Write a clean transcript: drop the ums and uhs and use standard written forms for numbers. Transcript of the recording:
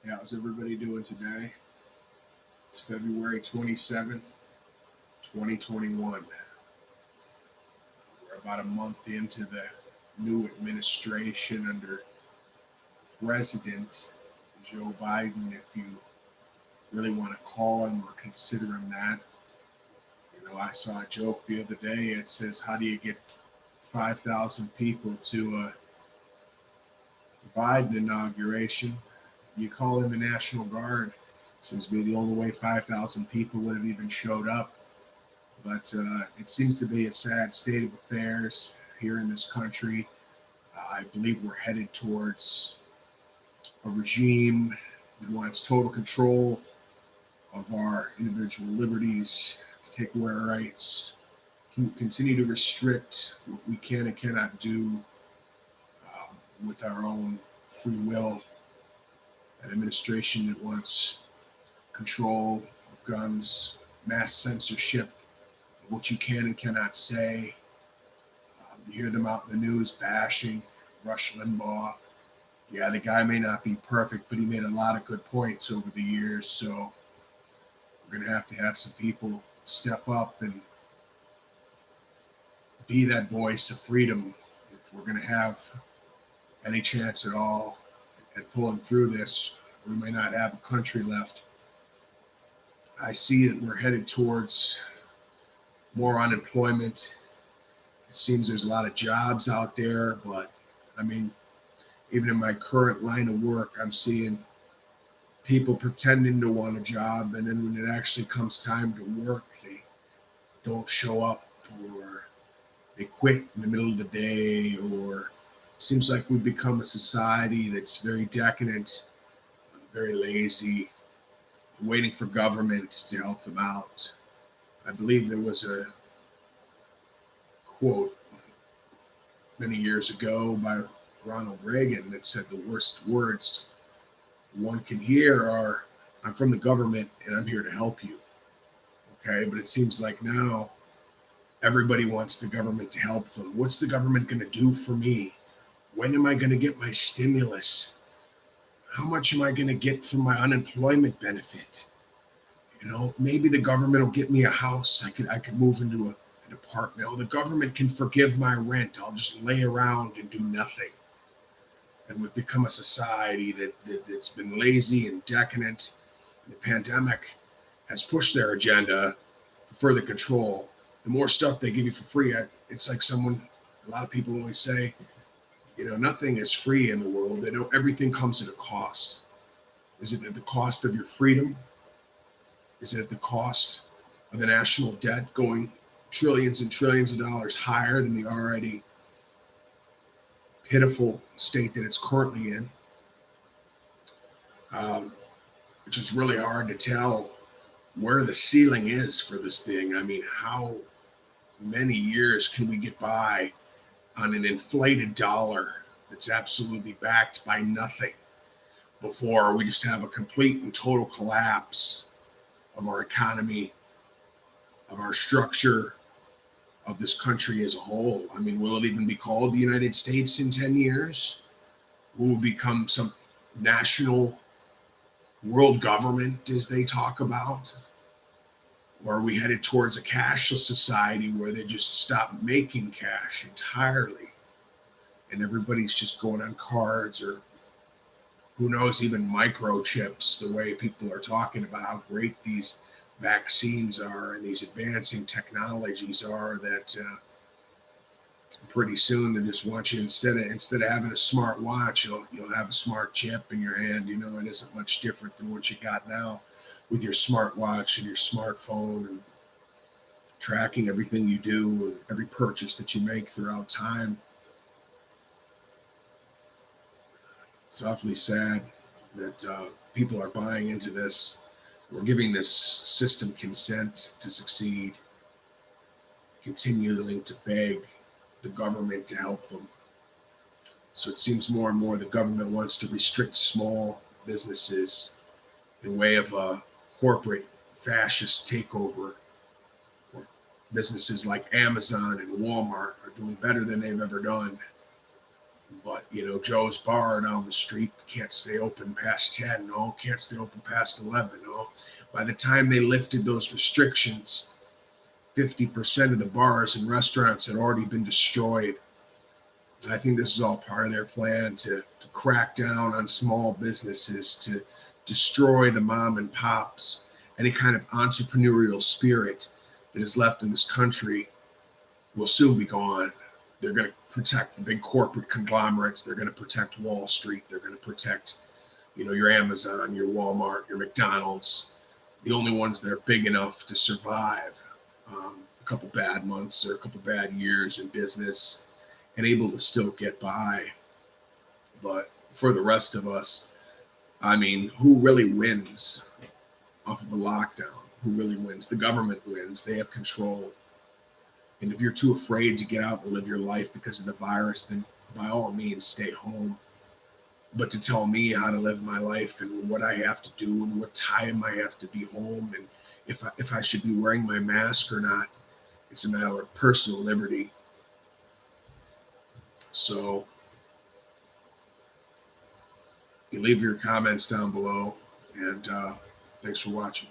How's everybody doing today? It's February 27th, 2021. We're about a month into the new administration under President Joe Biden, if you really want to call him or consider him that. I saw a joke the other day. It says, how do you get 5,000 people to a Biden inauguration? You call in the National Guard. Seems to be the only way 5,000 people would have even showed up. But it seems to be a sad state of affairs here in this country. I believe we're headed towards a regime that wants total control of our individual liberties, to take away our rights, continue to restrict what we can and cannot do with our own free will. An administration that wants control of guns, mass censorship of what you can and cannot say. You hear them out in the news bashing Rush Limbaugh. Yeah, the guy may not be perfect, but he made a lot of good points over the years. So we're going to have some people step up and be that voice of freedom if we're going to have any chance at all at pulling through this. We may not have a country left. I see that we're headed towards more unemployment. It seems there's a lot of jobs out there, but I mean, even in my current line of work, I'm seeing people pretending to want a job, and then when it actually comes time to work, they don't show up, or they quit in the middle of the day, or it seems like we've become a society that's very decadent, very lazy, waiting for government to help them out. I believe there was a quote many years ago by Ronald Reagan that said the worst words one can hear are, I'm from the government and I'm here to help you. Okay, but it seems like now everybody wants the government to help them. What's the government going to do for me? When am I going to get my stimulus? How much am I going to get from my unemployment benefit? Maybe the government will get me a house. I could move into an apartment. Oh, the government can forgive my rent. I'll just lay around and do nothing. And we've become a society that's been lazy and decadent. The pandemic has pushed their agenda for further control. The more stuff they give you for free, it's like a lot of people always say, nothing is free in the world. They know everything comes at a cost. Is it at the cost of your freedom? Is it at the cost of the national debt going trillions and trillions of dollars higher than the already pitiful state that it's currently in? Which is really hard to tell where the ceiling is for this thing. I mean, how many years can we get by on an inflated dollar that's absolutely backed by nothing before we just have a complete and total collapse of our economy, of our structure, of this country as a whole? I mean, will it even be called the United States in 10 years? Will it become some national world government, as they talk about? Or are we headed towards a cashless society where they just stop making cash entirely and everybody's just going on cards, or who knows, even microchips, the way people are talking about how great these vaccines are and these advancing technologies are, that pretty soon they just want you, instead of having a smart watch, you'll have a smart chip in your hand. It isn't much different than what you got now with your smartwatch and your smartphone, and tracking everything you do and every purchase that you make throughout time. It's awfully sad that people are buying into this. We're giving this system consent to succeed, continuing to beg the government to help them. So it seems more and more the government wants to restrict small businesses in way of a corporate fascist takeover. Businesses like Amazon and Walmart are doing better than they've ever done. But, Joe's Bar down the street can't stay open past 10. No, can't stay open past 11. No. By the time they lifted those restrictions, 50% of the bars and restaurants had already been destroyed. I think this is all part of their plan to crack down on small businesses, to destroy the mom and pops, any kind of entrepreneurial spirit that is left in this country will soon be gone. They're going to protect the big corporate conglomerates. They're going to protect Wall Street. They're going to protect, your Amazon, your Walmart, your McDonald's, the only ones that are big enough to survive a couple bad months or a couple bad years in business and able to still get by. But for the rest of us, I mean, who really wins off of a lockdown? Who really wins? The government wins. They have control. And if you're too afraid to get out and live your life because of the virus, then by all means, stay home. But to tell me how to live my life and what I have to do and what time I have to be home and if I should be wearing my mask or not, it's a matter of personal liberty. So you leave your comments down below, and thanks for watching.